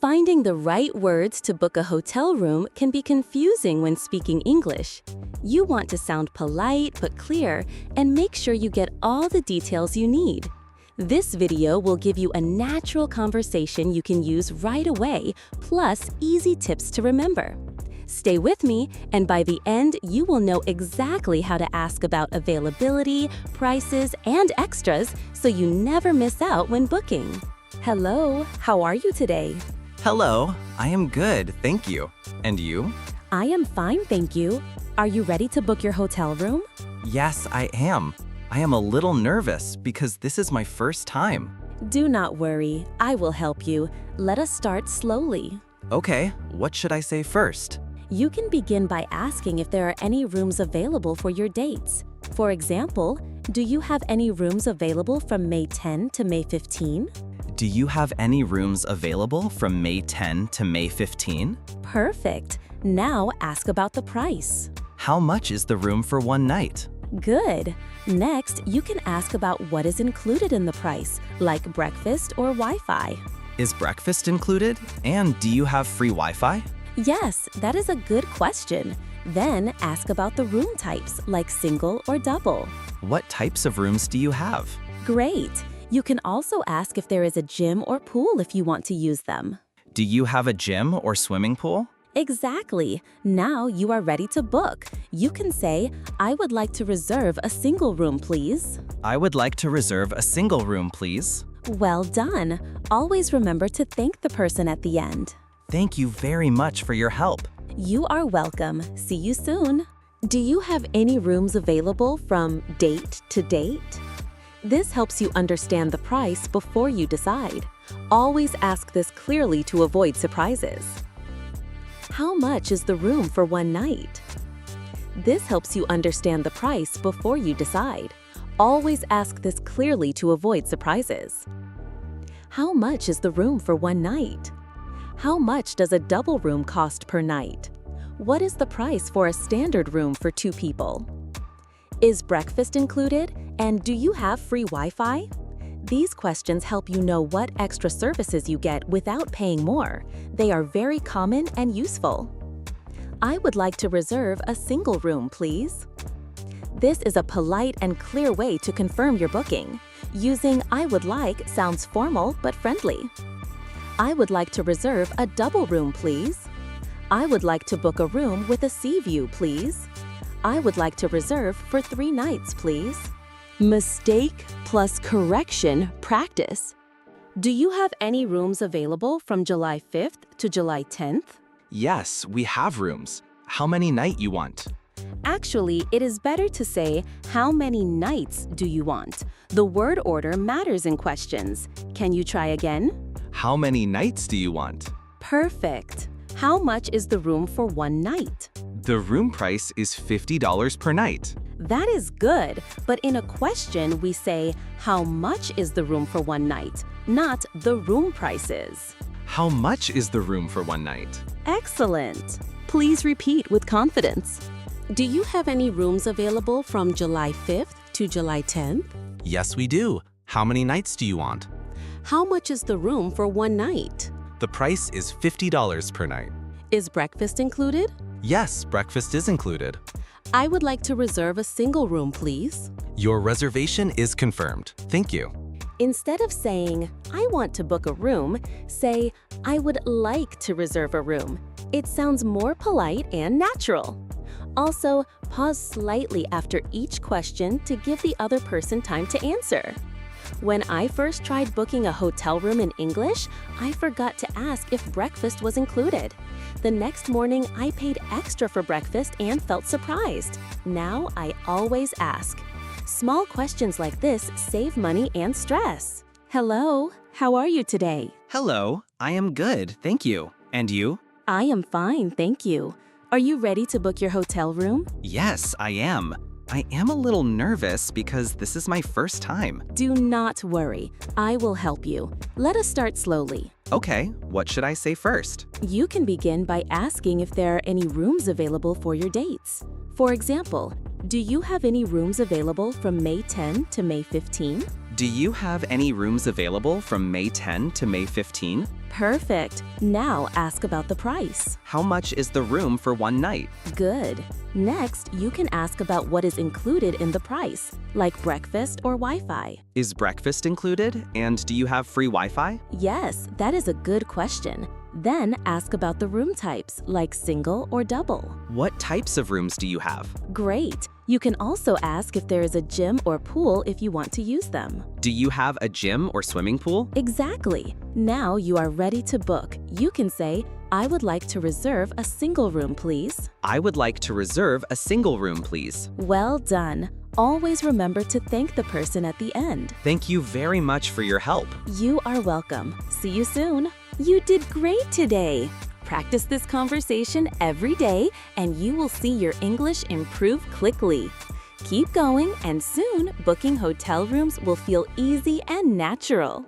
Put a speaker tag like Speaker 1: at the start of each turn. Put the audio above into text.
Speaker 1: Finding the right words to book a hotel room can be confusing when speaking English. You want to sound polite but clear and make sure you get all the details you need. This video will give you a natural conversation you can use right away, plus easy tips to remember. Stay with me, and by the end, you will know exactly how to ask about availability, prices, and extras so you never miss out when booking. Hello, how are you today?
Speaker 2: Hello, I am good, thank you. And you?
Speaker 1: I am fine, thank you. Are you ready to book your hotel room?
Speaker 2: Yes, I am. I am a little nervous because this is my first time.
Speaker 1: Do not worry, I will help you. Let us start slowly.
Speaker 2: Okay, what should I say first?
Speaker 1: You can begin by asking if there are any rooms available for your dates. For example, do you have any rooms available from May 10 to May 15?
Speaker 2: Do you have any rooms available from May 10 to May 15?
Speaker 1: Perfect. Now ask about the price.
Speaker 2: How much is the room for one night?
Speaker 1: Good. Next, you can ask about what is included in the price, like breakfast or Wi-Fi.
Speaker 2: Is breakfast included? And do you have free Wi-Fi?
Speaker 1: Yes, that is a good question. Then ask about the room types, like single or double.
Speaker 2: What types of rooms do you have?
Speaker 1: Great. You can also ask if there is a gym or pool if you want to use them.
Speaker 2: Do you have a gym or swimming pool?
Speaker 1: Exactly. Now you are ready to book. You can say, I would like to reserve a single room, please.
Speaker 2: I would like to reserve a single room, please.
Speaker 1: Well done. Always remember to thank the person at the end.
Speaker 2: Thank you very much for your help.
Speaker 1: You are welcome. See you soon. Do you have any rooms available from date to date? This helps you understand the price before you decide. Always ask this clearly to avoid surprises. How much is the room for one night? This helps you understand the price before you decide. Always ask this clearly to avoid surprises. How much is the room for one night? How much does a double room cost per night? What is the price for a standard room for 2 people? Is breakfast included? And do you have free Wi-Fi? These questions help you know what extra services you get without paying more. They are very common and useful. I would like to reserve a single room, please. This is a polite and clear way to confirm your booking. Using I would like sounds formal but friendly. I would like to reserve a double room, please. I would like to book a room with a sea view, please. I would like to reserve for 3 nights, please. Mistake plus correction practice. Do you have any rooms available from July 5th to July 10th?
Speaker 2: Yes, we have rooms. How many night you want?
Speaker 1: Actually, it is better to say, how many nights do you want? The word order matters in questions. Can you try again?
Speaker 2: How many nights do you want?
Speaker 1: Perfect. How much is the room for one night?
Speaker 2: The room price is $50 per night.
Speaker 1: That is good, but in a question we say, how much is the room for one night, not the room prices.
Speaker 2: How much is the room for one night?
Speaker 1: Excellent. Please repeat with confidence. Do you have any rooms available from July 5th to July 10th?
Speaker 2: Yes, we do. How many nights do you want?
Speaker 1: How much is the room for one night?
Speaker 2: The price is $50 per night.
Speaker 1: Is breakfast included?
Speaker 2: Yes, breakfast is included.
Speaker 1: I would like to reserve a single room, please.
Speaker 2: Your reservation is confirmed. Thank you.
Speaker 1: Instead of saying, I want to book a room, say, I would like to reserve a room. It sounds more polite and natural. Also, pause slightly after each question to give the other person time to answer. When I first tried booking a hotel room in English, I forgot to ask if breakfast was included. The next morning, I paid extra for breakfast and felt surprised. Now I always ask. Small questions like this save money and stress. Hello, how are you today?
Speaker 2: Hello, I am good, thank you. And you?
Speaker 1: I am fine, thank you. Are you ready to book your hotel room?
Speaker 2: Yes, I am. I am a little nervous because this is my first time.
Speaker 1: Do not worry. I will help you. Let us start slowly.
Speaker 2: Okay, what should I say first?
Speaker 1: You can begin by asking if there are any rooms available for your dates. For example, do you have any rooms available from May 10 to May 15?
Speaker 2: Do you have any rooms available from May 10 to May 15?
Speaker 1: Perfect. Now ask about the price.
Speaker 2: How much is the room for one night?
Speaker 1: Good. Next, you can ask about what is included in the price, like breakfast or Wi-Fi.
Speaker 2: Is breakfast included? And do you have free Wi-Fi?
Speaker 1: Yes, that is a good question. Then ask about the room types, like single or double.
Speaker 2: What types of rooms do you have?
Speaker 1: Great. You can also ask if there is a gym or pool if you want to use them.
Speaker 2: Do you have a gym or swimming pool?
Speaker 1: Exactly. Now you are ready to book. You can say, I would like to reserve a single room, please.
Speaker 2: I would like to reserve a single room, please.
Speaker 1: Well done. Always remember to thank the person at the end.
Speaker 2: Thank you very much for your help.
Speaker 1: You are welcome. See you soon. You did great today. Practice this conversation every day and you will see your English improve quickly. Keep going and soon booking hotel rooms will feel easy and natural.